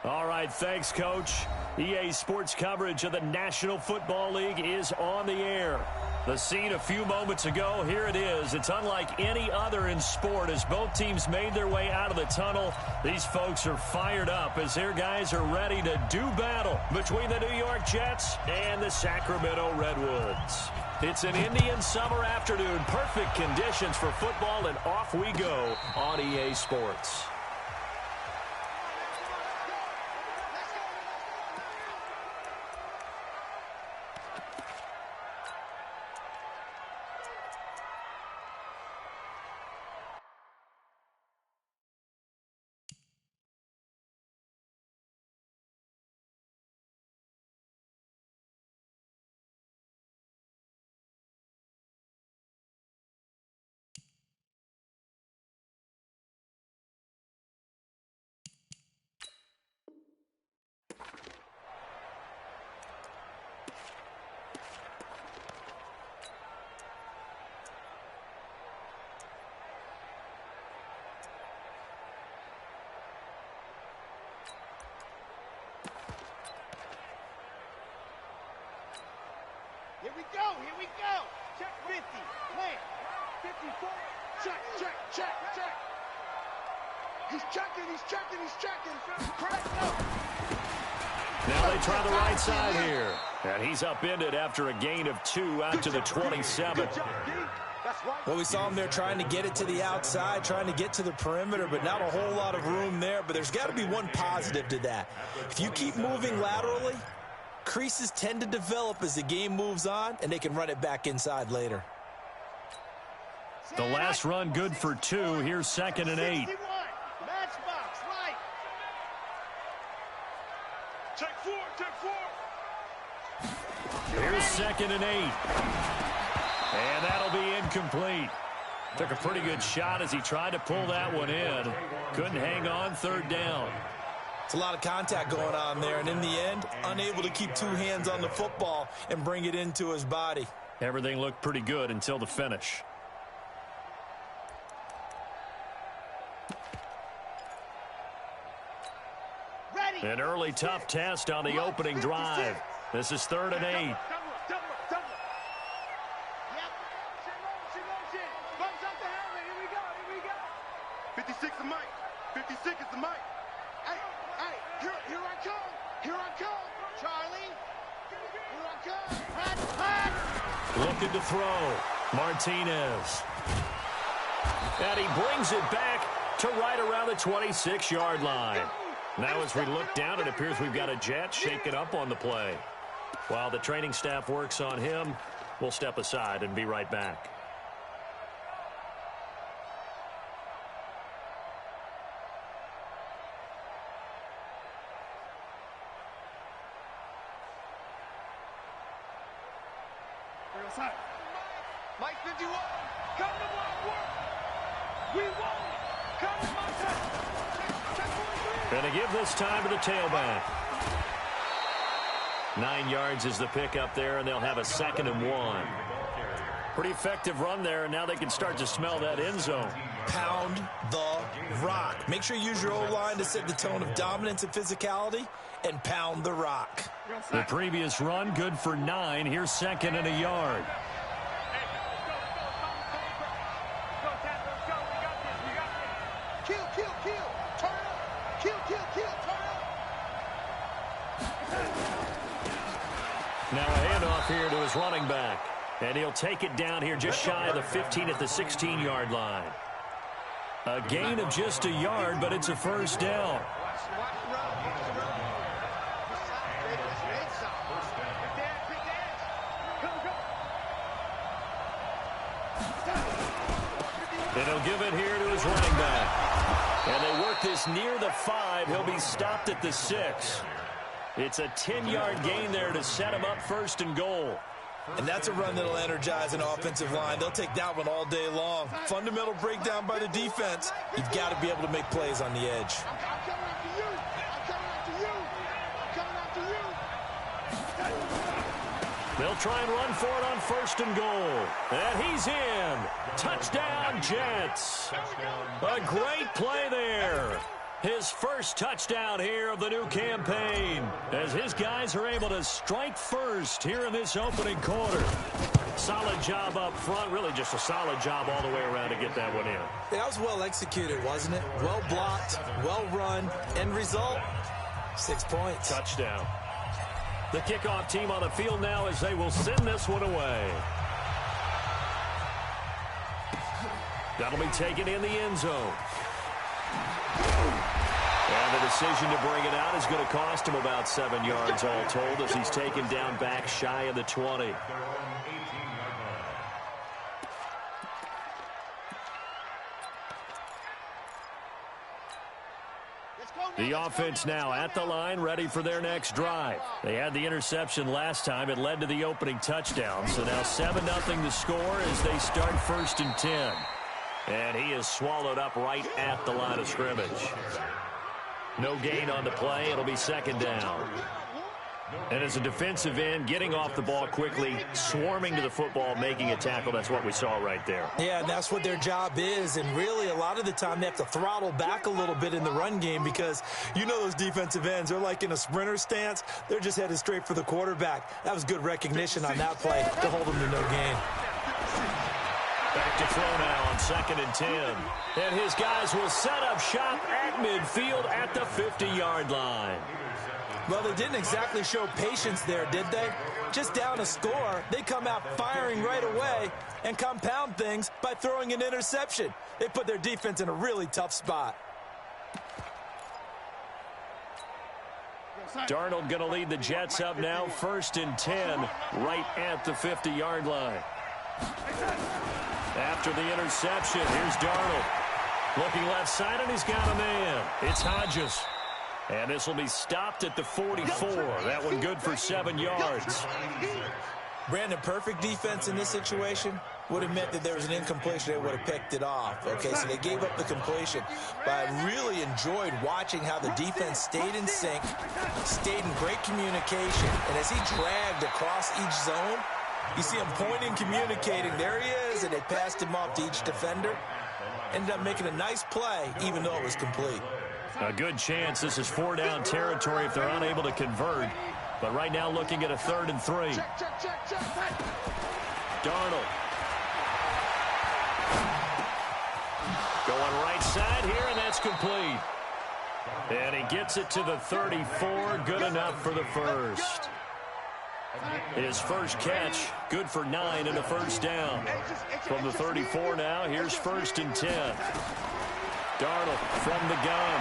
All right, thanks, Coach. EA Sports coverage of the National Football League is on the air. The scene a few moments ago, here it is. It's unlike any other in sport as both teams made their way out of the tunnel. These folks are fired up as their guys are ready to do battle between the New York Jets and the Sacramento Redwoods. It's an Indian summer afternoon. Perfect conditions for football, and off we go on EA Sports. Here we go. Check 50. Land. 54. Check. He's checking. Correct. No. Now they try the right side here. And he's upended after a gain of 2 out to the 27. Well, we saw him there trying to get it to the outside, trying to get to the perimeter, but not a whole lot of room there. But there's got to be one positive to that. If you keep moving laterally, creases tend to develop as the game moves on, and they can run it back inside later. The last run good for 2. Here's 2nd and 8. Matchbox, right. Check 4. Here's 2nd and 8. And that'll be incomplete. Took a pretty good shot as he tried to pull that one in. Couldn't hang on. 3rd down. It's a lot of contact going on there, and in the end, unable to keep 2 hands on the football and bring it into his body. Everything looked pretty good until the finish. Ready. An early tough test on the opening drive. This is 3rd and 8. Looking to throw. Martinez. And he brings it back to right around the 26-yard line. Now as we look down, it appears we've got a Jet shaken up on the play. While the training staff works on him, we'll step aside and be right back. Mike 51, come to my work. We won. Come to my check. Going to give this time to the tailback. 9 yards is the pickup there, and they'll have a 2nd and 1. Pretty effective run there, and now they can start to smell that end zone. Pound the rock. Make sure you use your O-line to set the tone of dominance and physicality, and pound the rock. The previous run, good for 9. Here's 2nd and a yard. Now a handoff here to his running back. And he'll take it down here just shy of the 15 at the 16-yard line. A gain of just a yard, but it's a 1st down. And he'll give it here to his running back. And they work this near the 5. He'll be stopped at the 6. It's a 10-yard gain there to set him up 1st and goal. And that's a run that'll energize an offensive line. They'll take that one all day long. Fundamental breakdown by the defense. You've got to be able to make plays on the edge. They'll try and run for it on 1st and goal. And he's in. Touchdown, Jets. A great play there. His first touchdown here of the new campaign as his guys are able to strike first here in this opening quarter. Solid job up front, really just a solid job all the way around to get that one in. That was well executed, wasn't it? Well blocked, well run, end result, 6 points. Touchdown. The kickoff team on the field now as they will send this one away. That'll be taken in the end zone. And the decision to bring it out is going to cost him about 7 yards all told as he's taken down back shy of the 20. The offense now at the line, ready for their next drive. They had the interception last time. It led to the opening touchdown. So now 7-0 the score as they start 1st and 10. And he is swallowed up right at the line of scrimmage. No gain on the play. It'll be 2nd down. And as a defensive end, getting off the ball quickly, swarming to the football, making a tackle, that's what we saw right there. Yeah, and that's what their job is. And really, a lot of the time, they have to throttle back a little bit in the run game because you know those defensive ends, they're like in a sprinter stance. They're just headed straight for the quarterback. That was good recognition on that play to hold them to no gain. Back to throw now on 2nd and 10. And his guys will set up shop at midfield at the 50-yard line. Well, they didn't exactly show patience there, did they? Just down a score, they come out firing right away and compound things by throwing an interception. They put their defense in a really tough spot. Darnold going to lead the Jets up now, 1st and 10, right at the 50-yard line. After the interception, here's Darnold. Looking left side, and he's got a man. It's Hodges. And this will be stopped at the 44. That one good for 7 yards. Brandon, perfect defense in this situation would have meant that there was an incompletion. They would have picked it off. Okay, so they gave up the completion. But I really enjoyed watching how the defense stayed in sync, stayed in great communication. And as he dragged across each zone, you see him pointing, communicating. There he is, and they passed him off to each defender. Ended up making a nice play, even though it was complete. A good chance this is 4-down territory if they're unable to convert. But right now looking at a 3rd and 3. Darnold. Going right side here, and that's complete. And he gets it to the 34. Good enough for the first. His first catch, good for 9 and a 1st down. From the 34 now, here's 1st and 10. Darnold from the gun.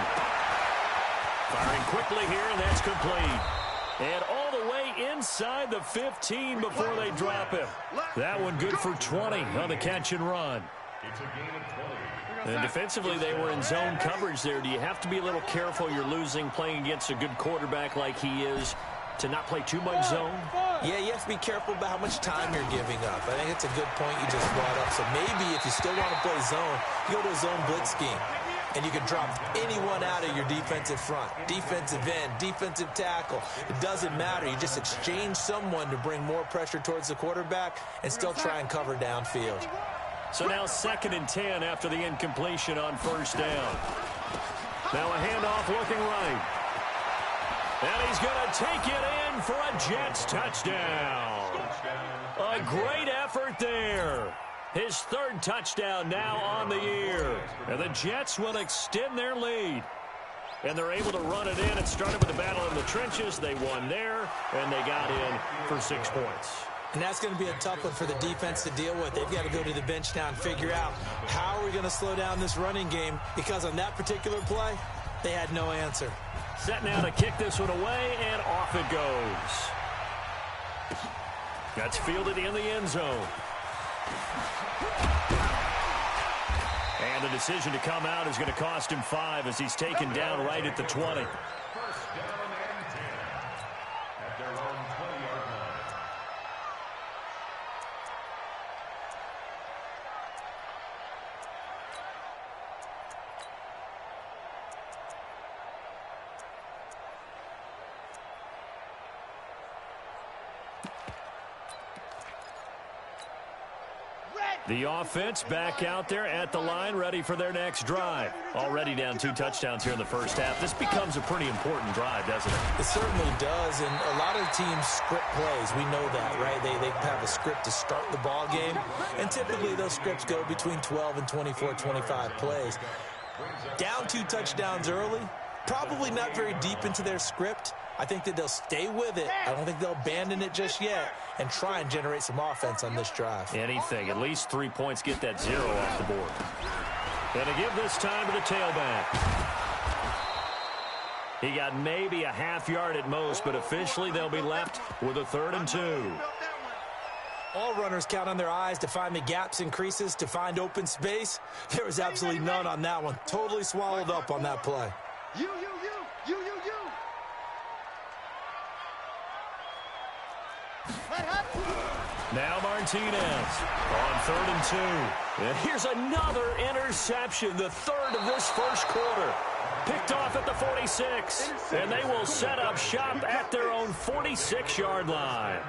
Firing quickly here, and that's complete. And all the way inside the 15 before they drop him. That one good for 20 on the catch and run. And defensively, they were in zone coverage there. Do you have to be a little careful? You're losing, playing against a good quarterback like he is, to not play too much zone? Yeah, you have to be careful about how much time you're giving up. I think it's a good point you just brought up. So maybe if you still want to play zone, you go to a zone blitz scheme. And you can drop anyone out of your defensive front. Defensive end, defensive tackle. It doesn't matter. You just exchange someone to bring more pressure towards the quarterback and still try and cover downfield. So now 2nd and 10 after the incompletion on 1st down. Now a handoff looking right. And he's going to take it in for a Jets touchdown. A great effort there. His 3rd touchdown now on the year. And the Jets will extend their lead. And they're able to run it in. It started with a battle in the trenches. They won there, and they got in for 6 points. And that's going to be a tough one for the defense to deal with. They've got to go to the bench now and figure out how are we going to slow down this running game, because on that particular play, they had no answer. Set now to kick this one away, and off it goes. That's fielded in the end zone. And the decision to come out is going to cost him 5 as he's taken down right at the 20. Red The offense back out there at the line, ready for their next drive. Already down 2 touchdowns here in the first half. This becomes a pretty important drive, doesn't it? It certainly does, and a lot of teams script plays. We know that, right? They have a script to start the ball game, and typically those scripts go between 12 and 24, 25 plays. Down 2 touchdowns early, probably not very deep into their script. I think that they'll stay with it. I don't think they'll abandon it just yet and try and generate some offense on this drive. Anything. At least 3 points, get that 0 off the board. And to give this time to the tailback. He got maybe a half yard at most, but officially they'll be left with a 3rd and 2. All runners count on their eyes to find the gaps and creases, to find open space. There was absolutely none on that one. Totally swallowed up on that play. You. Now Martinez on 3rd and 2. And here's another interception, the 3rd of this first quarter. Picked off at the 46. And they will set up shop at their own 46-yard line.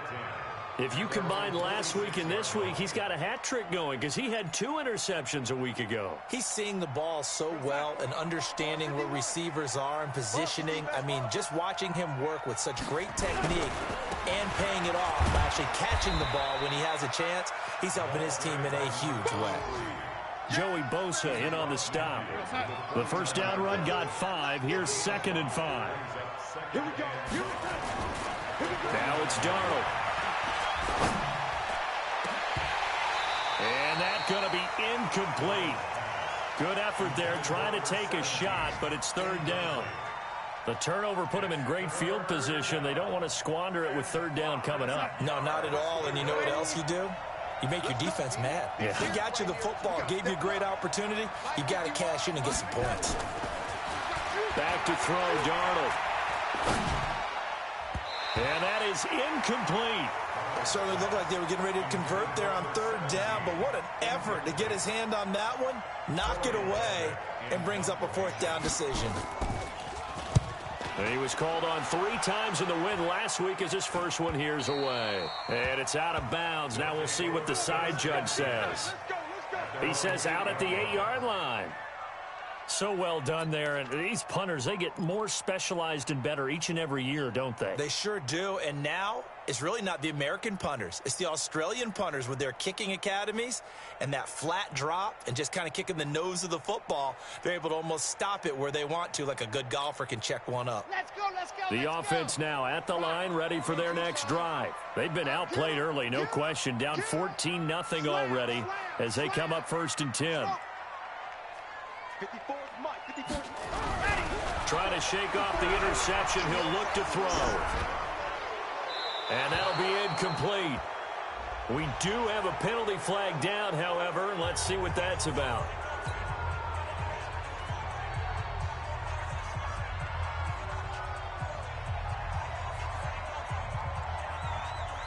If you combine last week and this week, he's got a hat trick going because he had 2 interceptions a week ago. He's seeing the ball so well and understanding where receivers are and positioning. I mean, just watching him work with such great technique and paying it off, actually catching the ball when he has a chance, he's helping his team in a huge way. Joey Bosa in on the stop. The first down run got 5. Here's 2nd and 5. Here we go. Now it's Darnold. And that's going to be incomplete. Good effort there trying to take a shot, but it's 3rd down. The turnover put him in great field position. They don't want to squander it with 3rd down coming up. No, not at all. And you know what else you do? You make your defense mad. Yeah. They got you the football, gave you a great opportunity. You got to cash in and get some points. Back to throw, Darnold. And that is incomplete. It certainly looked like they were getting ready to convert there on 3rd down, but what an effort to get his hand on that one, knock it away, and brings up a 4th down decision. And he was called on 3 times in the win last week as his first one here's away. And it's out of bounds. Now we'll see what the side judge says. He says out at the 8-yard line. So well done there. And these punters, they get more specialized and better each and every year, don't they? They sure do. And now it's really not the American punters. It's the Australian punters with their kicking academies and that flat drop and just kind of kicking the nose of the football. They're able to almost stop it where they want to, like a good golfer can check one up. Let's go. The offense now at the line, ready for their next drive. They've been outplayed early, no question. Down 14-0 already as they come up 1st and 10. 54 Mike. Trying to shake off the interception. He'll look to throw. And that'll be incomplete. We do have a penalty flag down, however, and let's see what that's about.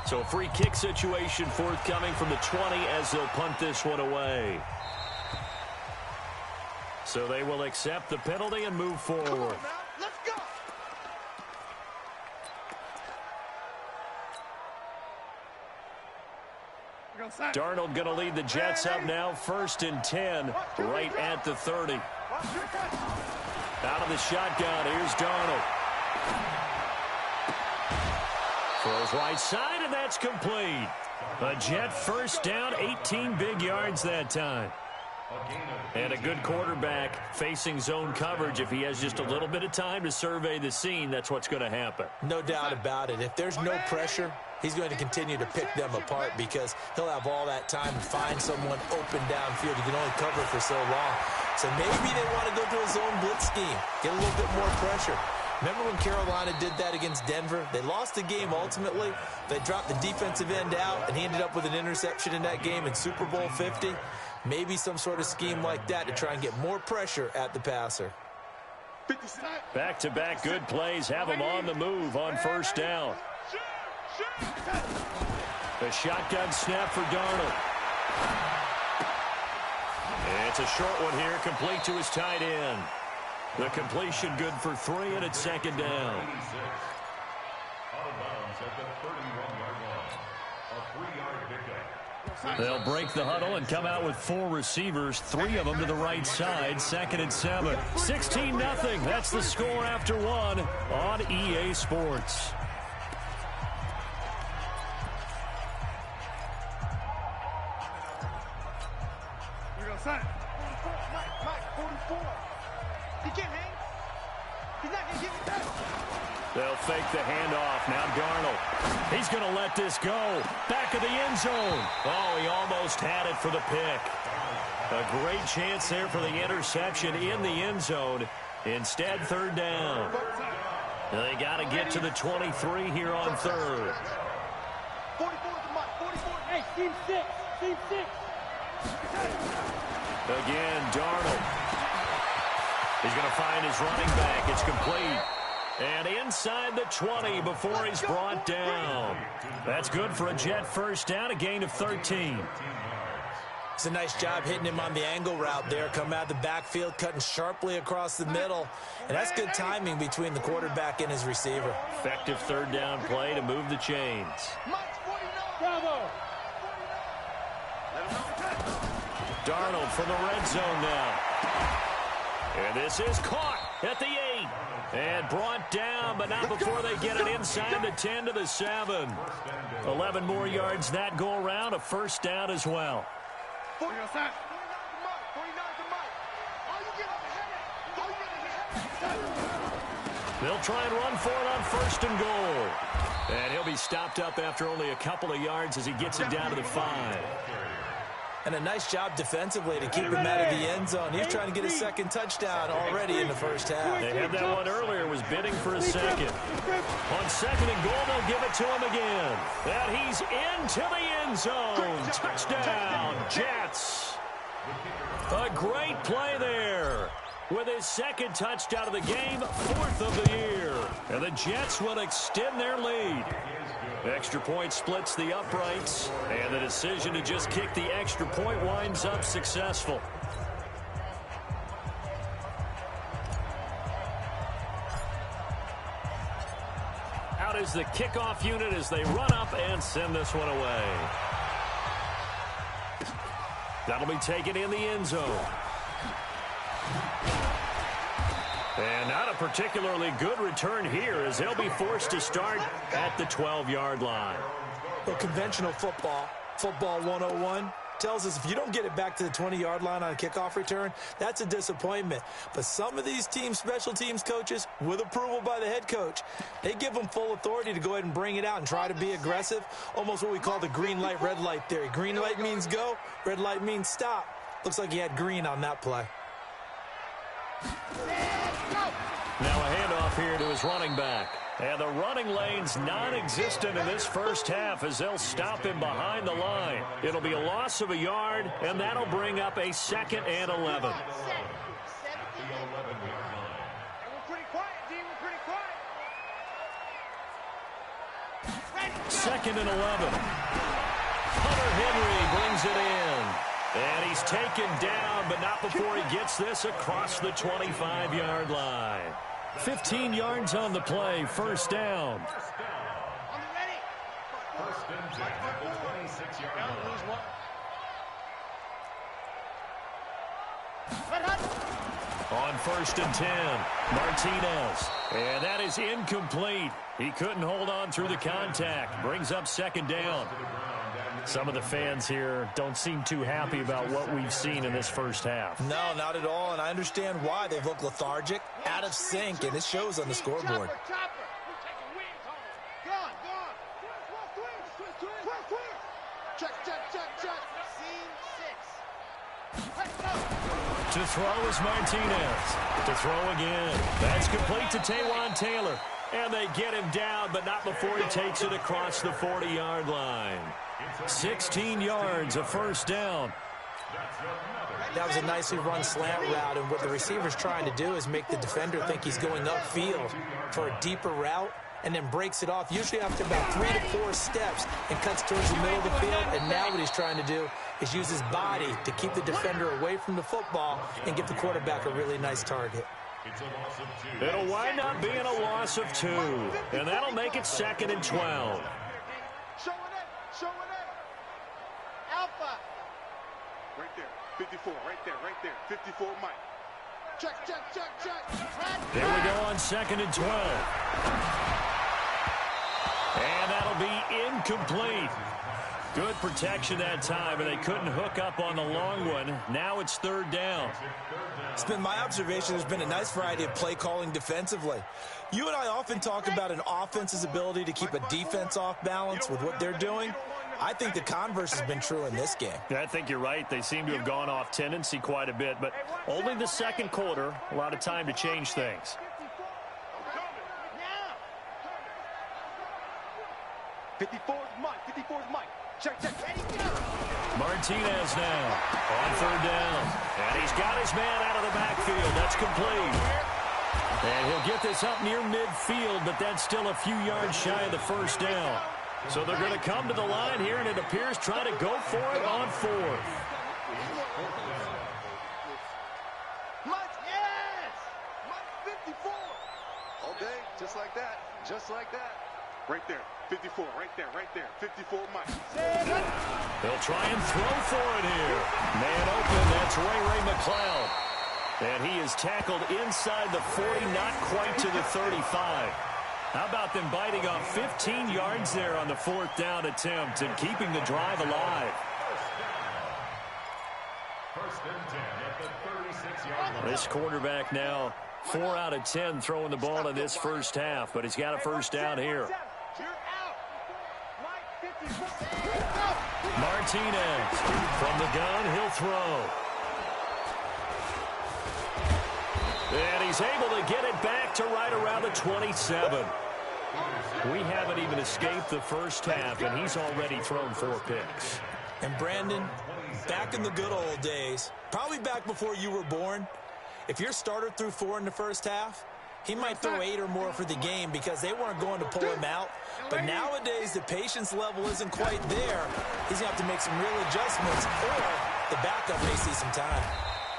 So a free kick situation forthcoming from the 20 as they'll punt this one away. So they will accept the penalty and move forward. Let's go. Darnold going to lead the Jets up now, 1st and 10, right at the 30. Out of the shotgun, here's Darnold. Throws right side, and that's complete. A Jet first down, 18 big yards that time. And a good quarterback facing zone coverage. If he has just a little bit of time to survey the scene, that's what's going to happen. No doubt about it. If there's no pressure, he's going to continue to pick them apart because he'll have all that time to find someone open downfield. He can only cover for so long. So maybe they want to go to a zone blitz scheme, get a little bit more pressure. Remember when Carolina did that against Denver? They lost the game ultimately. They dropped the defensive end out, and he ended up with an interception in that game in Super Bowl 50. Maybe some sort of scheme like that to try and get more pressure at the passer. Back-to-back good plays have him on the move on 1st down. The shotgun snap for Darnold. It's a short one here, complete to his tight end. The completion good for 3, and it's 2nd down. Out of bounds at the 31-yard line. A 3-yard pickup. They'll break the huddle and come out with 4 receivers, 3 of them to the right side. 2nd and 7. 16-0. That's the score after 1 on EA Sports. Mike, 44. He can't hang. He's not going to give it back. They'll fake the handoff. Now Darnold. He's going to let this go. Back of the end zone. Oh, he almost had it for the pick. A great chance there for the interception in the end zone. Instead, 3rd down. They got to get to the 23 here on 3rd. 44 to Mike. 44. Hey, team 6. Team 6. Again, Darnold. He's going to find his running back. It's complete. And inside the 20 before he's brought down. That's good for a Jet first down, a gain of 13. It's a nice job hitting him on the angle route there. Come out of the backfield, cutting sharply across the middle. And that's good timing between the quarterback and his receiver. Effective 3rd down play to move the chains. Bravo. Darnold from the red zone now. And this is caught at the 8. And brought down, but not before they get it inside the 10 to the 7. 11 more yards that go around, a first down as well. 49 to Mike. They'll try and run for it on 1st and goal. And he'll be stopped up after only a couple of yards as he gets it down to the 5. And a nice job defensively to keep him out of the end zone. He's trying to get a 2nd touchdown already in the first half. They had that one earlier, was bidding for a 2nd. On 2nd and goal, they'll give it to him again. And he's into the end zone. Touchdown, Jets. A great play there. With his 2nd touchdown of the game, 4th of the year. And the Jets will extend their lead. Extra point splits the uprights, and the decision to just kick the extra point winds up successful. Out is the kickoff unit as they run up and send this one away. That'll be taken in the end zone. And not a particularly good return here as they'll be forced to start at the 12-yard line. Well, conventional football 101, tells us if you don't get it back to the 20-yard line on a kickoff return, that's a disappointment. But some of these teams, special teams coaches, with approval by the head coach, they give them full authority to go ahead and bring it out and try to be aggressive, almost what we call the green light, red light theory. Green light means go, red light means stop. Looks like he had green on that play. Now a handoff here to his running back. And the running lane's non-existent in this first half as they'll stop him behind the line. It'll be a loss of a yard, and that'll bring up a 2nd and 11. We're pretty quiet, D. We're pretty quiet. 2nd and 11. Hunter Henry brings it in. And he's taken down, but not before he gets this across the 25-yard line. 15 yards on the play, first down. On 1st and 10, Martinez. And that is incomplete. He couldn't hold on through the contact. Brings up 2nd down. Some of the fans here don't seem too happy about what we've seen in this first half. No, not at all, and I understand why. They look lethargic, out of sync, and it shows on the scoreboard. To throw is Martinez. To throw again. That's complete to Taywan Taylor. And they get him down, but not before he takes it across the 40-yard line. 16 yards, a first down. That was a nicely run slant route, and what the receiver's trying to do is make the defender think he's going upfield for a deeper route, and then breaks it off, usually after about 3 to 4 steps, and cuts towards the middle of the field. And now what he's trying to do is use his body to keep the defender away from the football and give the quarterback a really nice target. It'll wind up being a loss of 2, and that'll make it 2nd and 12. Showing it. Out Right there. 54. Right there. Right there. 54, Mike. Check. Here we go on 2nd and 12. And that'll be incomplete. Good protection that time, and they couldn't hook up on the long one. Now it's 3rd down. It's been my observation there's been a nice variety of play calling defensively. You and I often talk about an offense's ability to keep a defense off balance with what they're doing. I think the converse has been true in this game. Yeah, I think you're right. They seem to have gone off tendency quite a bit, but only the 2nd quarter, a lot of time to change things. 54's Mike. Check. Martinez now on 3rd down. And he's got his man out of the backfield. That's complete. And he'll get this up near midfield, but that's still a few yards shy of the 1st down. So they're going to come to the line here, and it appears trying to go for it on 4th. Mike, yes! Mike 54. All day, just like that. Right there, 54, right there. 54, Mike. They'll try and throw for it here. Man open, that's Ray McLeod. And he is tackled inside the 40, not quite to the 35. How about them biting off 15 yards there on the 4th down attempt and keeping the drive alive? This quarterback now 4 out of 10 throwing the ball in this 1st half, but he's got a 1st down here. Martinez from the gun, he'll throw. And he's able to get it back to right around the 27. We haven't even escaped the 1st half, and he's already thrown 4 picks. And Brandon, back in the good old days, probably back before you were born, if your starter threw 4 in the 1st half, he might throw 8 or more for the game because they weren't going to pull him out. But nowadays, the patience level isn't quite there. He's going to have to make some real adjustments, or the backup may see some time.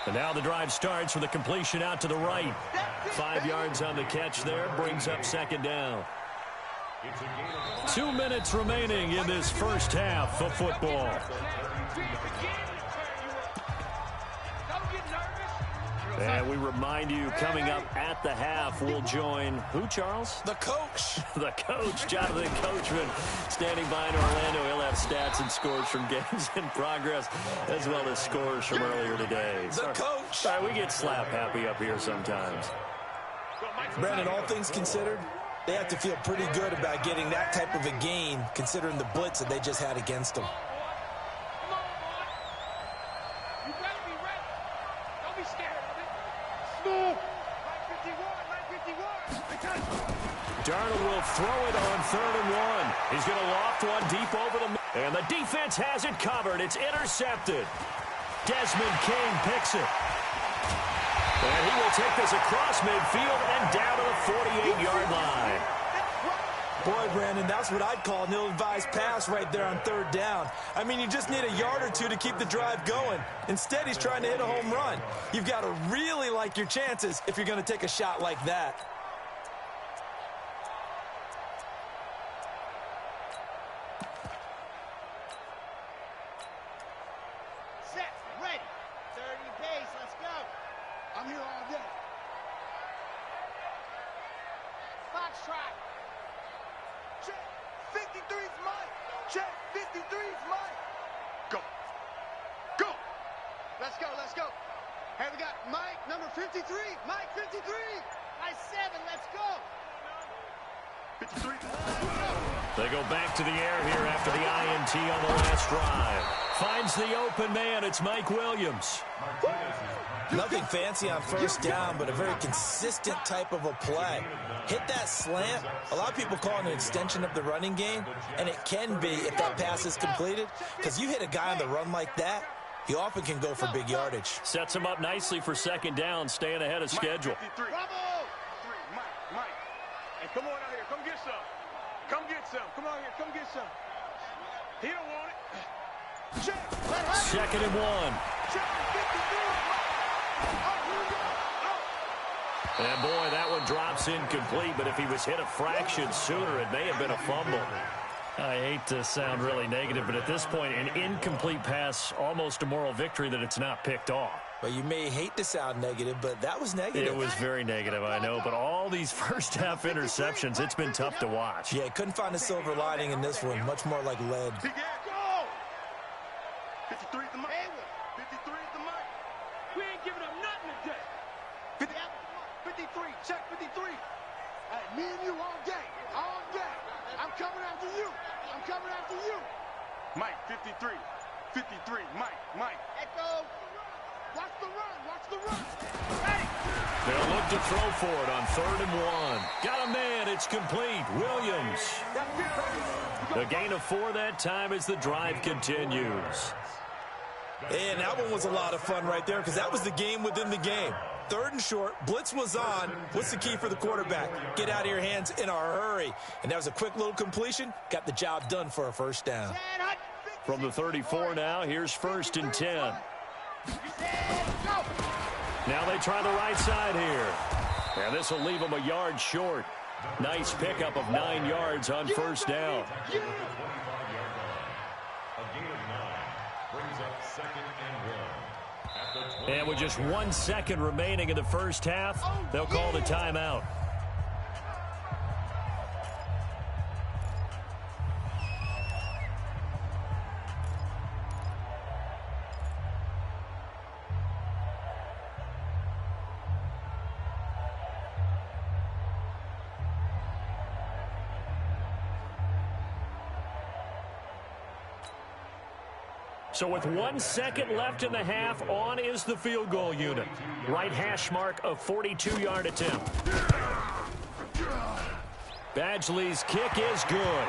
And now the drive starts with a completion out to the right. 5 yards on the catch there, brings up 2nd down. 2 minutes remaining in this 1st half of football. And we remind you, coming up at the half, we'll join who, Charles? The coach. The coach, Jonathan Coachman, standing by in Orlando. He'll have stats and scores from games in progress, as well as scores from earlier today. The coach. All right, we get slap happy up here sometimes. Brandon, all things considered, they have to feel pretty good about getting that type of a gain, considering the blitz that they just had against them. Darnold will throw it on 3rd and 1. He's going to loft one deep over the middle. And the defense has it covered. It's intercepted. Desmond King picks it. And he will take this across midfield and down to the 48-yard line. Boy, Brandon, that's what I'd call an ill-advised pass right there on 3rd down. I mean, you just need a yard or 2 to keep the drive going. Instead, he's trying to hit a home run. You've got to really like your chances if you're going to take a shot like that. Set, ready. 30 pace, let's go. I'm here all day. Foxtrot. Check. 53's Mike. Check. 53's Mike. Go. Go. Let's go. Hey, we got Mike, number 53. Mike, 53. Nice 7, let's go. 53. They go back to the air here after the INT on the last drive. Finds the open man. It's Mike Williams. Nothing fancy on 1st down, but a very consistent type of a play. Hit that slant. A lot of people call it an extension of the running game, and it can be if that pass is completed, because you hit a guy on the run like that, he often can go for big yardage. Sets him up nicely for 2nd down, staying ahead of schedule. Bravo! Mike. Hey, come on out here. Come get some. Come on here. Come get some. He don't want it. Check. 2nd and 1. Check. 53. And boy, that one drops incomplete, but if he was hit a fraction sooner, it may have been a fumble. I hate to sound really negative, but at this point, an incomplete pass, almost a moral victory that it's not picked off. Well, you may hate to sound negative, but that was negative. It was very negative, I know, but all these first-half interceptions, it's been tough to watch. Yeah, couldn't find a silver lining in this one, much more like lead. 53 is the mic. 53 is the mic. We ain't giving up nothing today. 53, check 53. Hey, me and you all day, all day. I'm coming after you. I'm coming after you. Mike, 53. 53, Mike. Echo. Watch the run, watch the run. Hey! They'll look to throw for it on 3rd and 1. Got a man, it's complete. Williams. The gain of 4 that time as the drive continues. And that one was a lot of fun right there because that was the game within the game. 3rd and short, blitz was on. What's the key for the quarterback? Get out of your hands in a hurry. And that was a quick little completion. Got the job done for a first down. From the 34 now, here's 1st and 10. Now they try the right side here. And this will leave them a yard short. Nice pickup of 9 yards on 1st down. And with just 1 second remaining in the first half, they'll call the timeout. So with 1 second left in the half, on is the field goal unit. Right hash mark of 42-yard attempt. Badgley's kick is good.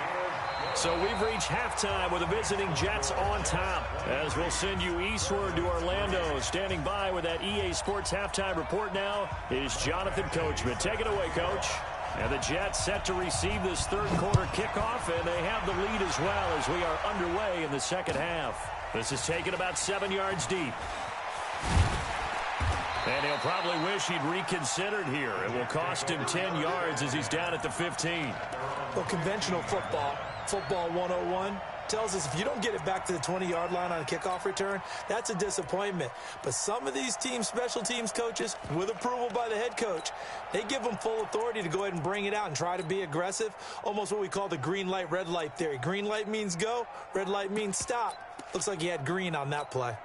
So we've reached halftime with the visiting Jets on top. As we'll send you eastward to Orlando. Standing by with that EA Sports halftime report now is Jonathan Coachman. Take it away, Coach. And the Jets set to receive this third quarter kickoff, and they have the lead as well as we are underway in the second half. This is taken about 7 yards deep. And he'll probably wish he'd reconsidered here. It will cost him 10 yards as he's down at the 15. Well, conventional football 101, tells us if you don't get it back to the 20-yard line on a kickoff return, that's a disappointment. But some of these teams, special teams coaches, with approval by the head coach, they give them full authority to go ahead and bring it out and try to be aggressive, almost what we call the green light, red light theory. Green light means go, red light means stop. Looks like he had green on that play.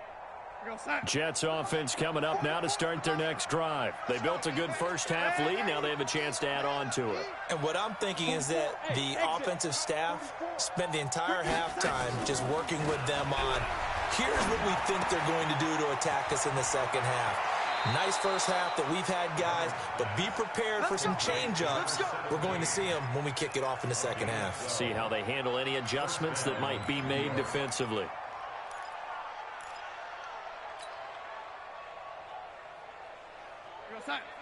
Jets offense coming up now to start their next drive. They built a good first half lead. Now they have a chance to add on to it. And what I'm thinking is that the offensive staff spent the entire halftime just working with them on, here's what we think they're going to do to attack us in the second half. Nice first half that we've had, guys, but be prepared for some change-ups. We're going to see them when we kick it off in the second half. See how they handle any adjustments that might be made defensively.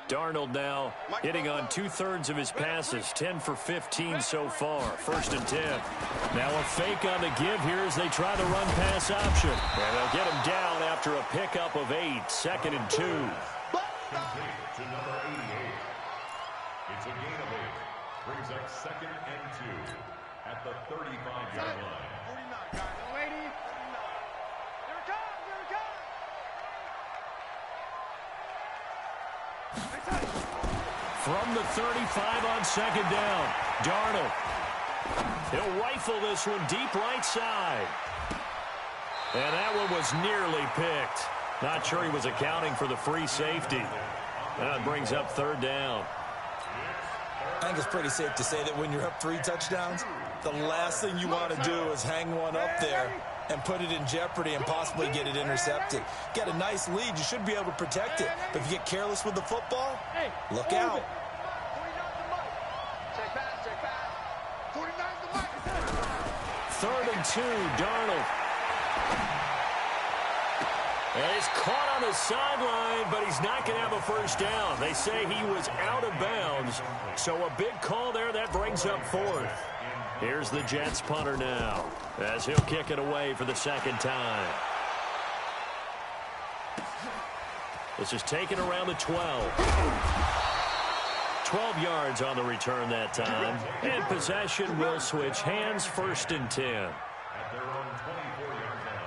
Darnold now hitting on 2/3 of his passes, 10 for 15 so far. 1st and 10. Now a fake on the give here as they try the run-pass option. And they'll get him down after a pickup of 8. 2nd and 2. To number 88. It's a gain of 8. Brings up 2nd and 2 at the 35-yard line. 49, guys. 80. 49. Here it comes. Here it comes. From the 35 on 2nd down, Darnold. He'll rifle this one deep right side. And that one was nearly picked. Not sure he was accounting for the free safety. That brings up 3rd down. I think it's pretty safe to say that when you're up 3 touchdowns, the last thing you want to do is hang one up there and put it in jeopardy and possibly get it intercepted. Get a nice lead, you should be able to protect it. But if you get careless with the football, look out. 3rd and 2, Darnold. And he's caught on the sideline, but he's not going to have a first down. They say he was out of bounds. So a big call there. That brings up 4th. Here's the Jets punter now as he'll kick it away for the 2nd time. This is taken around the 12. 12 yards on the return that time. And possession will switch hands, 1st and 10. At their own 24-yard line.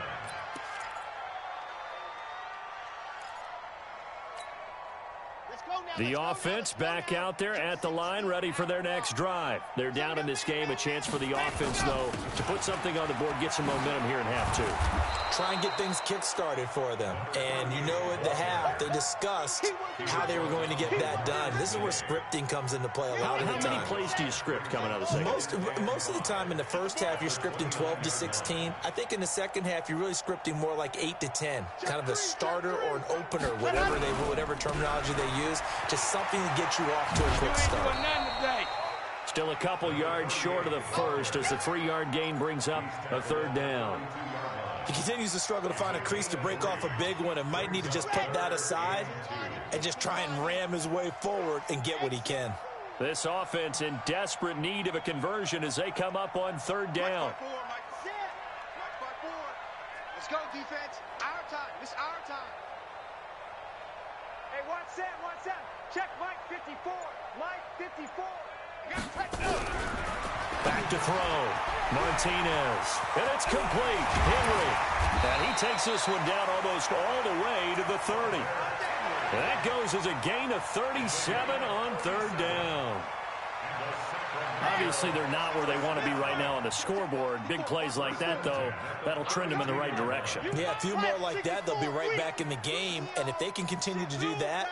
The offense back out there at the line, ready for their next drive. They're down in this game. A chance for the offense, though, to put something on the board, get some momentum here in half 2. Try and get things kick-started for them. And you know at the half, they discussed how they were going to get that done. This is where scripting comes into play a lot of the time. How many plays do you script coming out of the second? Most of the time in the first half, you're scripting 12 to 16. I think in the second half, you're really scripting more like 8 to 10. Kind of a starter or an opener, whatever terminology they use. Just something to get you off to a quick start. Still a couple yards short of the first as the 3-yard gain brings up a 3rd down. He continues to struggle to find a crease to break off a big one and might need to just put that aside and just try and ram his way forward and get what he can. This offense in desperate need of a conversion as they come up on 3rd down. Let's go, defense. Our time. It's our time. Hey, watch that. Check Mike 54. Mike 54. Back to throw. Martinez. And it's complete. Henry. And he takes this one down almost all the way to the 30. That goes as a gain of 37 on 3rd down. Obviously, they're not where they want to be right now on the scoreboard. Big plays like that, though, that'll trend them in the right direction. Yeah, a few more like that, they'll be right back in the game. And if they can continue to do that,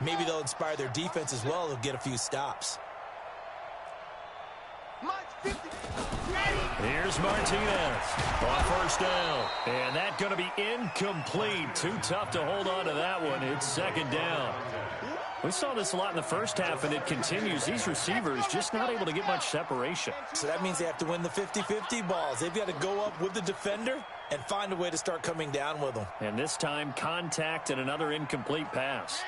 maybe they'll inspire their defense as well. They'll get a few stops. Here's Martinez on 1st down. And that's going to be incomplete. Too tough to hold on to that one. It's 2nd down. We saw this a lot in the first half, and it continues. These receivers just not able to get much separation. So that means they have to win the 50-50 balls. They've got to go up with the defender and find a way to start coming down with them. And this time, contact and another incomplete pass.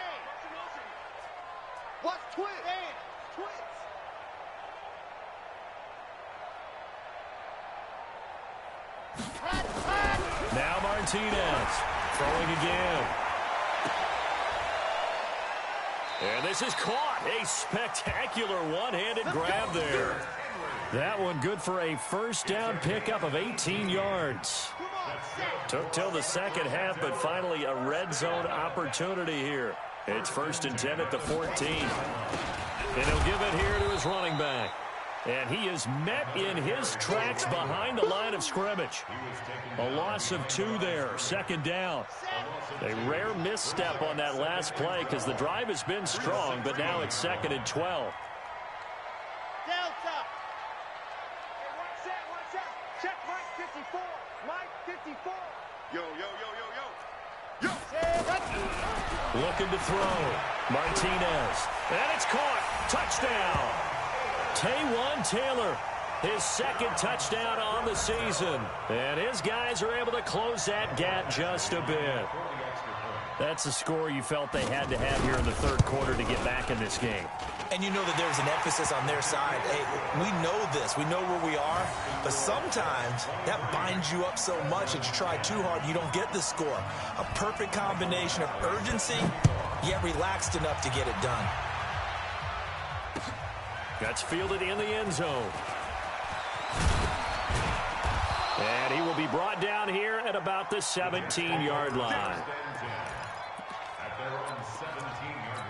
What's twins? Now Martinez throwing again. And this is caught. A spectacular one-handed grab there. That one good for a 1st down pickup of 18 yards. Took till the second half, but finally a red zone opportunity here. It's 1st and 10 at the 14. And he'll give it here to his running back. And he is met in his tracks behind the line of scrimmage. A loss of 2 there, 2nd down. A rare misstep on that last play because the drive has been strong, but now it's 2nd and 12. Delta. Hey, watch that. Check Mike 54. Mike 54. Yo. Looking to throw. Martinez. And it's caught. Touchdown. Taywan Taylor, his 2nd touchdown on the season. And his guys are able to close that gap just a bit. That's the score you felt they had to have here in the 3rd quarter to get back in this game. And you know that there's an emphasis on their side. Hey, we know this. We know where we are. But sometimes that binds you up so much that you try too hard, you don't get the score. A perfect combination of urgency, yet relaxed enough to get it done. That's fielded in the end zone. And he will be brought down here at about the 17-yard line. At their own 17-yard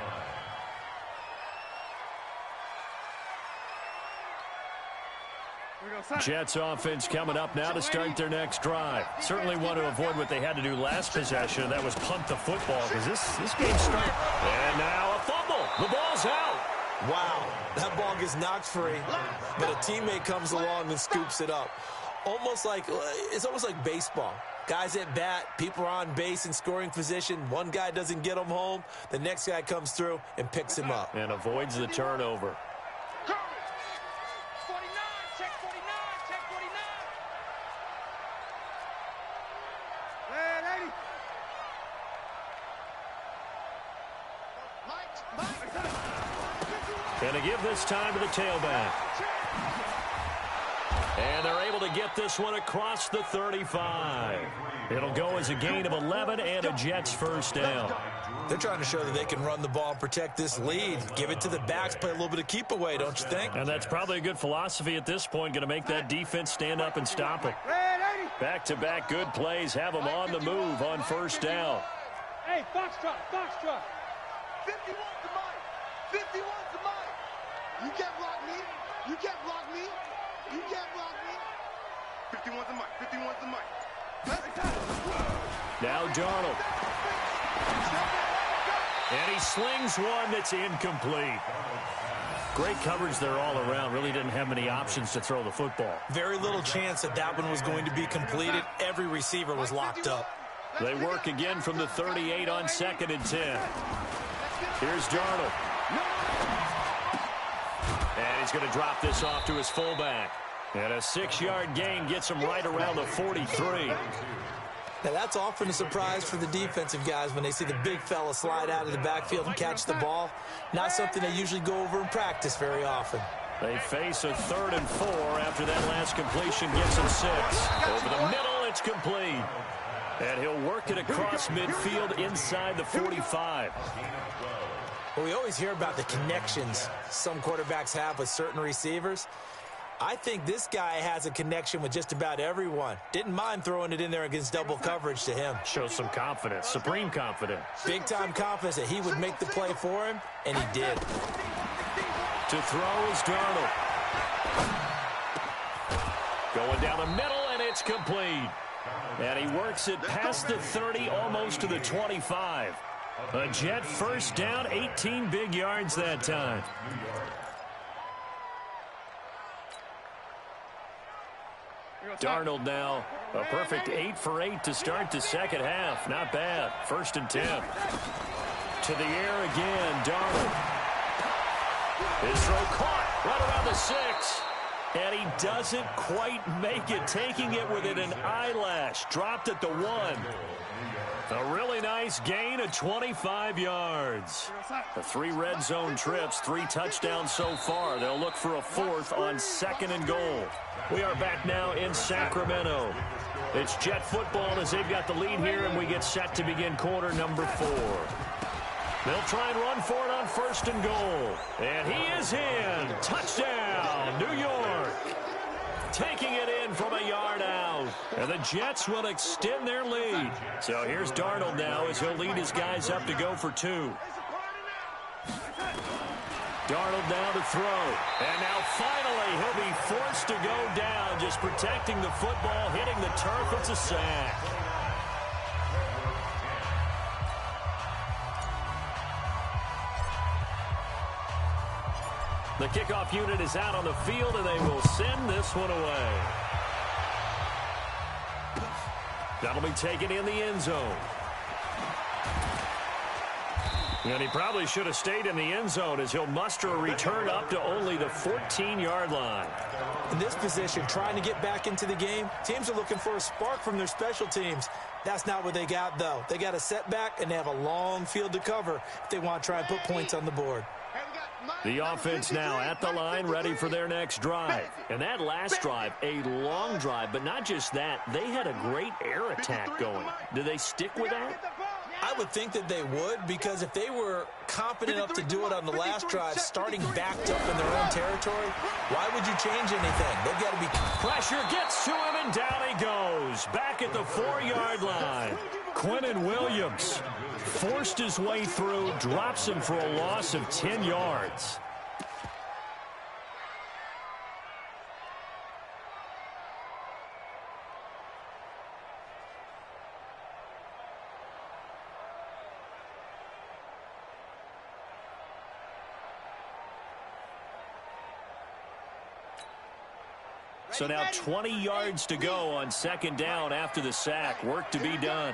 line. Jets offense coming up now to start their next drive. Certainly want to avoid what they had to do last possession. That was punt the football because this game started. And now a fumble. The ball's out. Wow, that ball gets knocked free, but a teammate comes along and scoops it up. It's almost like baseball. Guys at bat, people are on base in scoring position. One guy doesn't get him home. The next guy comes through and picks him up. And avoids the turnover. 49, check 49. Hey, lady. Mike. And to give this time to the tailback. And they're able to get this one across the 35. It'll go as a gain of 11 and a Jets first down. They're trying to show that they can run the ball and protect this lead. Give it to the backs, play a little bit of keep away, don't you think? And that's probably a good philosophy at this point, going to make that defense stand up and stop them. Back-to-back good plays have them on the move on first down. Hey, Foxtrot. 51's the mic. 51's the mic. You can't block me. You can't block me. 51's the mic. 51's the mic. Now Darnold. And he slings one that's incomplete. Great coverage there all around. Really didn't have many options to throw the football. Very little chance that one was going to be completed. Every receiver was locked up. They work again from the 38 on 2nd and 10. Here's Darnold. And he's going to drop this off to his fullback. And a 6-yard gain gets him right around the 43. Now, that's often a surprise for the defensive guys when they see the big fella slide out of the backfield and catch the ball. Not something they usually go over in practice very often. They face a 3rd and 4 after that last completion gets him 6. Over the middle, it's complete. And he'll work it across midfield inside the 45. Well, we always hear about the connections some quarterbacks have with certain receivers. I think this guy has a connection with just about everyone. Didn't mind throwing it in there against double coverage to him. Shows some confidence, supreme confidence. Big-time confidence that he would make the play for him, and he did. To throw is Darnold. Going down the middle, and it's complete. And he works it past the 30, almost to the 25. A Jet first down, 18 big yards that time. Darnold now, a perfect 8 for 8 to start the second half. Not bad. 1st and 10. To the air again, Darnold. His throw caught right around the 6. And he doesn't quite make it, taking it within an eyelash. Dropped at the 1. A really nice gain of 25 yards. The 3 red zone trips, 3 touchdowns so far. They'll look for a 4th on 2nd and goal. We are back now in Sacramento. It's Jet football as they've got the lead here, and we get set to begin quarter number 4. They'll try and run for it on 1st and goal. And he is in. Touchdown, New York. Taking it in from a yard out. And the Jets will extend their lead. So here's Darnold now as he'll lead his guys up to go for 2. Darnold now to throw. And now finally he'll be forced to go down, just protecting the football, hitting the turf. It's a sack. The kickoff unit is out on the field, and they will send this one away. That'll be taken in the end zone. And he probably should have stayed in the end zone as he'll muster a return up to only the 14-yard line. In this position, trying to get back into the game, teams are looking for a spark from their special teams. That's not what they got, though. They got a setback, and they have a long field to cover if they want to try and put points on the board. The offense now at the line, ready for their next drive. And that last drive, a long drive, but not just that. They had a great air attack going. Do they stick with that? I would think that they would, because if they were confident enough to do it on the last drive, starting backed up in their own territory, why would you change anything? They've got to be... Pressure gets to him, and down he goes. Back at the 4-yard line. Quinnen Williams forced his way through, drops him for a loss of 10 yards. So now 20 yards to go on 2nd down after the sack. Work to be done.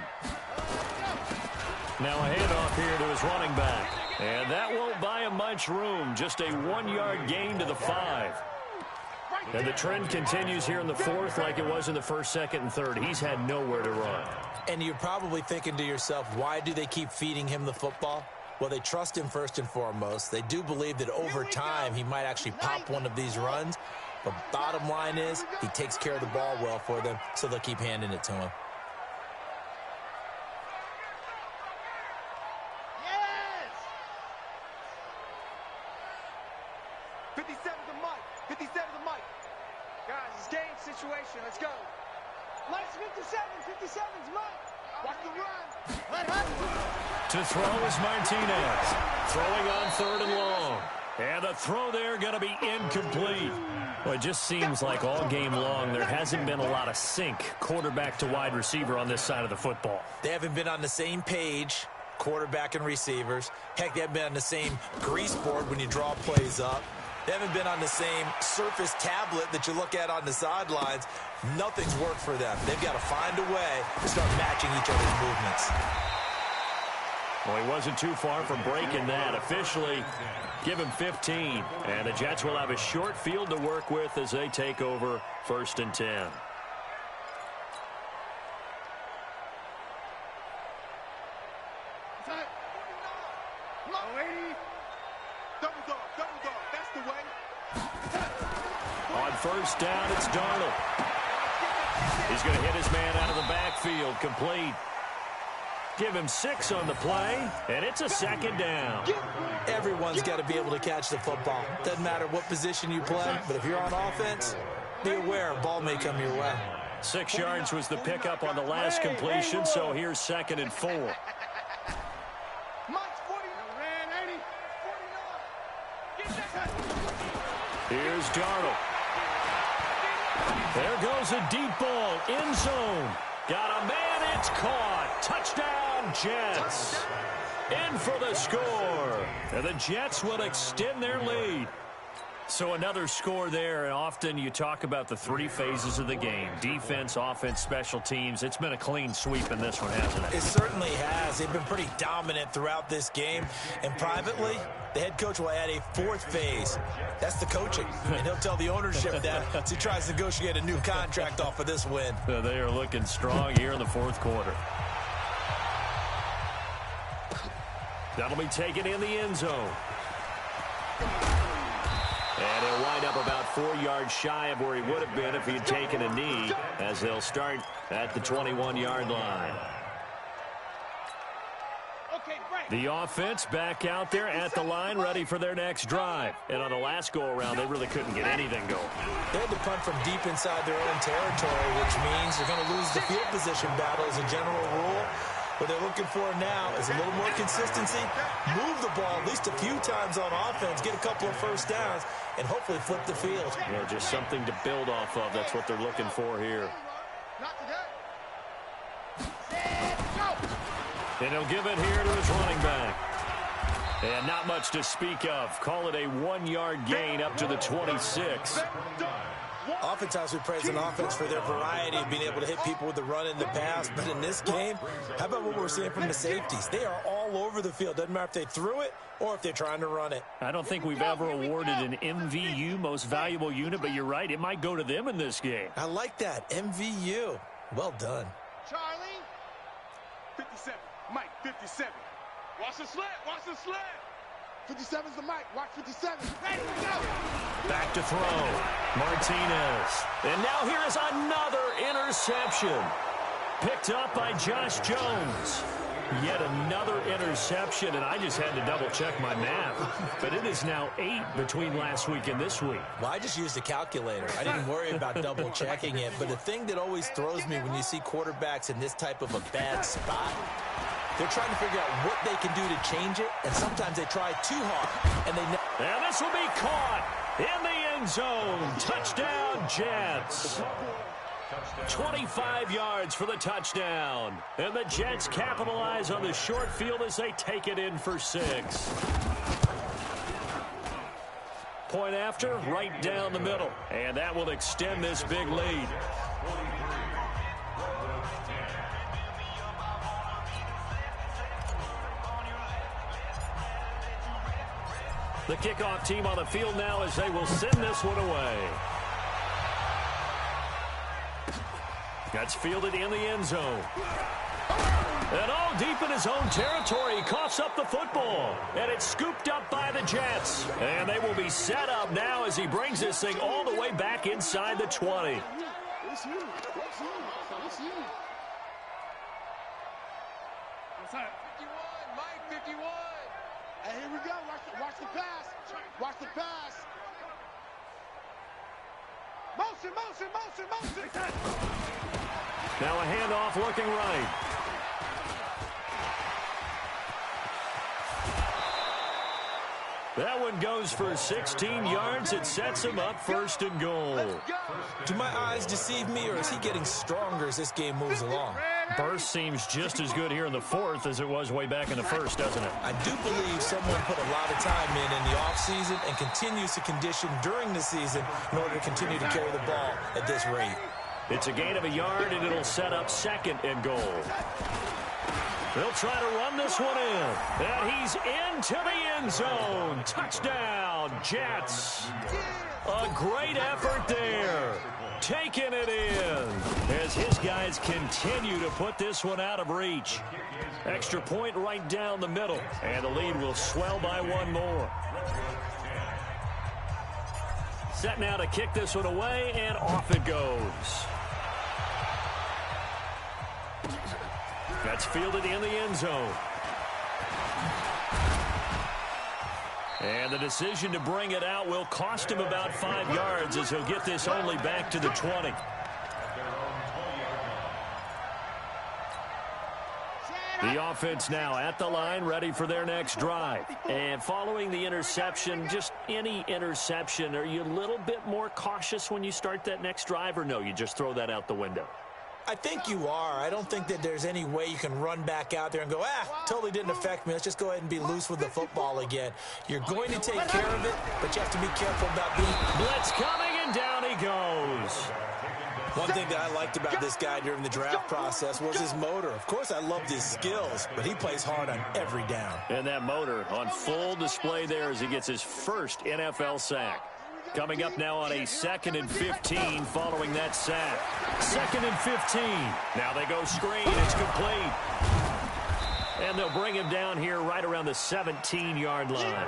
Now a handoff here to his running back. And that won't buy him much room. Just a 1-yard gain to the 5. And the trend continues here in the 4th like it was in the 1st, 2nd, and 3rd. He's had nowhere to run. And you're probably thinking to yourself, why do they keep feeding him the football? Well, they trust him first and foremost. They do believe that over time he might actually pop one of these runs. But bottom line is he takes care of the ball well for them, so they'll keep handing it to him. Yes! 57 to Mike. 57 to Mike. Guys, it's game situation. Let's go. Mike's 57. 57's Mike. Watch the run. To throw is Martinez. Throwing on 3rd and long. And the throw there going to be incomplete. Well, it just seems like all game long there hasn't been a lot of sync quarterback to wide receiver on this side of the football. They haven't been on the same page, quarterback and receivers. Heck, they haven't been on the same grease board when you draw plays up. They haven't been on the same surface tablet that you look at on the sidelines. Nothing's worked for them. They've got to find a way to start matching each other's movements. Well, he wasn't too far from breaking that. Officially, give him 15. And the Jets will have a short field to work with as they take over 1st and 10. On 1st down, it's Darnold. He's going to hit his man out of the backfield. Complete. Give him 6 on the play, and it's a 2nd down. Everyone's got to be able to catch the football. Doesn't matter what position you play, but if you're on offense, be aware a ball may come your way. 6 yards was the pickup on the last completion, so here's 2nd and 4. Here's Darnold. There goes a deep ball, end zone. Got a man, it's caught. Touchdown, Jets. In for the score. And the Jets will extend their lead. So another score there, and often you talk about the 3 phases of the game. Defense, offense, special teams. It's been a clean sweep in this one, hasn't it? It certainly has. They've been pretty dominant throughout this game. And privately, the head coach will add a 4th phase. That's the coaching. And he'll tell the ownership that as he tries to negotiate a new contract off of this win. They are looking strong here in the 4th quarter. That'll be taken in the end zone. And he'll wind up about 4 yards shy of where he would have been if he had taken a knee, as they'll start at the 21-yard line. The offense back out there at the line, ready for their next drive. And on the last go-around, they really couldn't get anything going. They had to punt from deep inside their own territory, which means they're going to lose the field position battle as a general rule. What they're looking for now is a little more consistency, move the ball at least a few times on offense, get a couple of 1st downs, and hopefully flip the field. Yeah, just something to build off of. That's what they're looking for here. And he'll give it here to his running back. And not much to speak of. Call it a 1-yard gain up to the 26. Oftentimes we praise an offense for their variety of being able to hit people with the run and the pass. But in this game, how about what we're seeing from the safeties? They are all over the field. Doesn't matter if they threw it or if they're trying to run it. I don't think we've ever awarded an MVU, most valuable unit, but you're right. It might go to them in this game. I like that. MVU. Well done. Charlie. 57. Mike, 57. Watch the slant. Watch the slant. 57's the Mike. Watch 57. Ready, go. Back to throw. Martinez. And now here is another interception. Picked up by Josh Jones. Yet another interception, and I just had to double-check my math. But it is now 8 between last week and this week. Well, I just used a calculator. I didn't worry about double-checking it. But the thing that always throws me when you see quarterbacks in this type of a bad spot, they're trying to figure out what they can do to change it, and sometimes they try too hard. And this will be caught in the end zone. Touchdown, Jets. 25 yards for the touchdown. And the Jets capitalize on the short field as they take it in for 6. Point after, right down the middle. And that will extend this big lead. The kickoff team on the field now as they will send this one away. That's fielded in the end zone. And all deep in his own territory, he coughs up the football. And it's scooped up by the Jets. And they will be set up now as he brings this thing all the way back inside the 20. Mike, 51. Hey, here we go. Watch the pass. Watch the pass. Motion. Now a handoff looking right. That one goes for 16 yards. It sets him up 1st and goal. Do my eyes deceive me, or is he getting stronger as this game moves along? Burst seems just as good here in the 4th as it was way back in the 1st, doesn't it? I do believe someone put a lot of time in the offseason and continues to condition during the season in order to continue to carry the ball at this rate. It's a gain of a yard, and it'll set up 2nd and goal. They'll try to run this one in. And he's into the end zone. Touchdown, Jets. A great effort there. Taking it in as his guys continue to put this one out of reach. Extra point right down the middle. And the lead will swell by one more. Set now to kick this one away, and off it goes. That's fielded in the end zone. And the decision to bring it out will cost him about 5 yards as he'll get this only back to the 20. The offense now at the line, ready for their next drive. And following the interception, just any interception, are you a little bit more cautious when you start that next drive, or no, you just throw that out the window? I think you are. I don't think that there's any way you can run back out there and go, totally didn't affect me. Let's just go ahead and be loose with the football again. You're going to take care of it, but you have to be careful about being... Blitz coming, and down he goes. One thing that I liked about this guy during the draft process was his motor. Of course, I loved his skills, but he plays hard on every down. And that motor on full display there as he gets his first NFL sack. Coming up now on a 2nd and 15 following that sack. 2nd and 15. Now they go screen. It's complete. And they'll bring him down here right around the 17-yard line.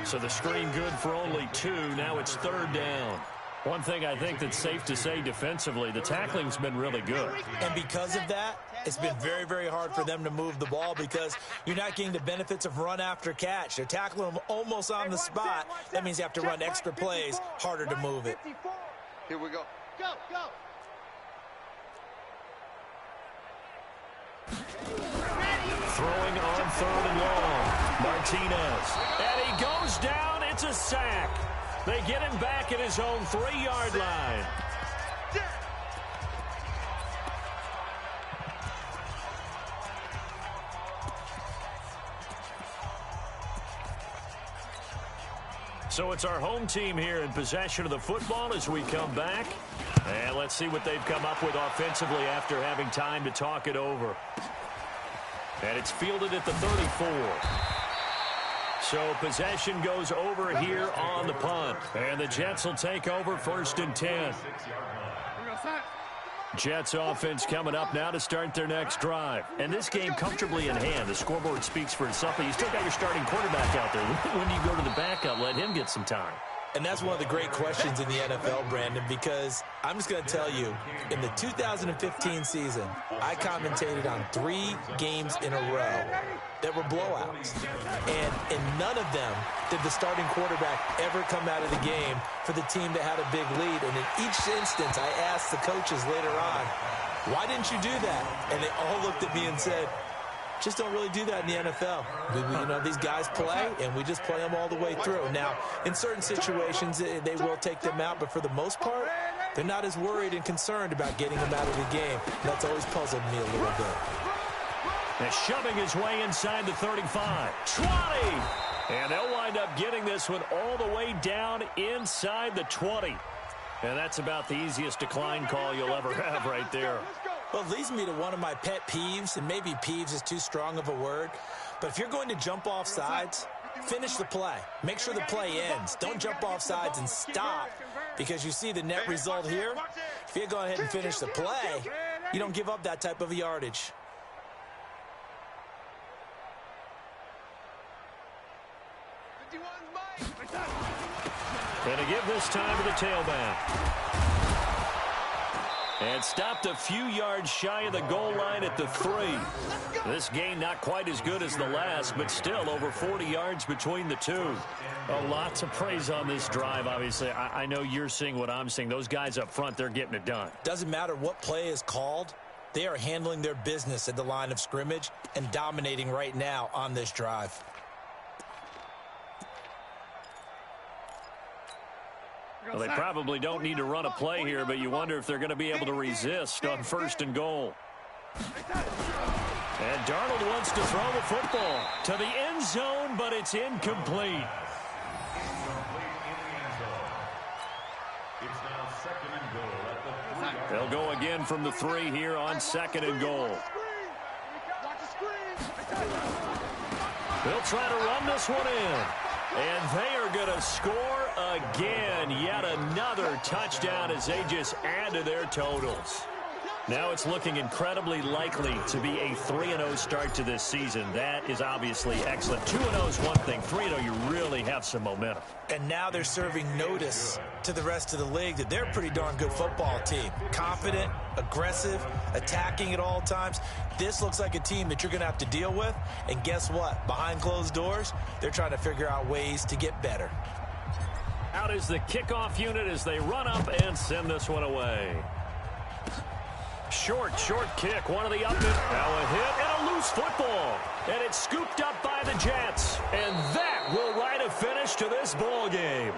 So the screen good for only 2. Now it's 3rd down. One thing I think that's safe to say defensively, the tackling's been really good. And because of that, it's been very, very hard for them to move the ball because you're not getting the benefits of run after catch. They're tackling them almost on the spot. That means you have to run extra plays, harder to move it. Here we go. Go. Throwing on 3rd and long. Martinez. And he goes down. It's a sack. They get him back at his own 3-yard line. So it's our home team here in possession of the football as we come back. And let's see what they've come up with offensively after having time to talk it over. And it's fielded at the 34. So possession goes over here on the punt. And the Jets will take over 1st and 10. Jets offense coming up now to start their next drive. And this game comfortably in hand. The scoreboard speaks for itself, but you still got your starting quarterback out there. When do you go to the backup? Let him get some time. And that's one of the great questions in the NFL, Brandon, because I'm just going to tell you, in the 2015 season, I commentated on 3 games in a row that were blowouts. And in none of them did the starting quarterback ever come out of the game for the team that had a big lead. And in each instance, I asked the coaches later on, why didn't you do that? And they all looked at me and said, just don't really do that in the NFL. You know, these guys play, and we just play them all the way through. Now, in certain situations, they will take them out, but for the most part, they're not as worried and concerned about getting them out of the game. That's always puzzled me a little bit. They're shoving his way inside the 35. 20! And they'll wind up getting this one all the way down inside the 20. And that's about the easiest decline call you'll ever have right there. Well, it leads me to one of my pet peeves, and maybe peeves is too strong of a word, but if you're going to jump off sides, finish the play. Make sure the play ends. Don't jump off sides and stop, because you see the net result here. If you go ahead and finish the play, you don't give up that type of yardage. And to give this time to the tailback. And stopped a few yards shy of the goal line at the 3. This gain not quite as good as the last, but still over 40 yards between the two. A lot to praise on this drive, obviously. I know you're seeing what I'm seeing. Those guys up front, they're getting it done. Doesn't matter what play is called. They are handling their business at the line of scrimmage and dominating right now on this drive. Well, they probably don't need to run a play here, but you wonder if they're going to be able to resist on 1st and goal. And Darnold wants to throw the football to the end zone, but it's incomplete. They'll go again from the 3 here on 2nd and goal. They'll try to run this one in. And they are going to score again. Yet another touchdown as they just add to their totals. Now it's looking incredibly likely to be a 3-0 start to this season. That is obviously excellent. 2-0 is one thing. 3-0, you really have some momentum. And now they're serving notice to the rest of the league that they're a pretty darn good football team. Confident, aggressive, attacking at all times. This looks like a team that you're going to have to deal with. And guess what? Behind closed doors, they're trying to figure out ways to get better. Out is the kickoff unit as they run up and send this one away. Short kick. One of the up. Now a hit and a loose football. And it's scooped up by the Jets. And that will write a finish to this ball game.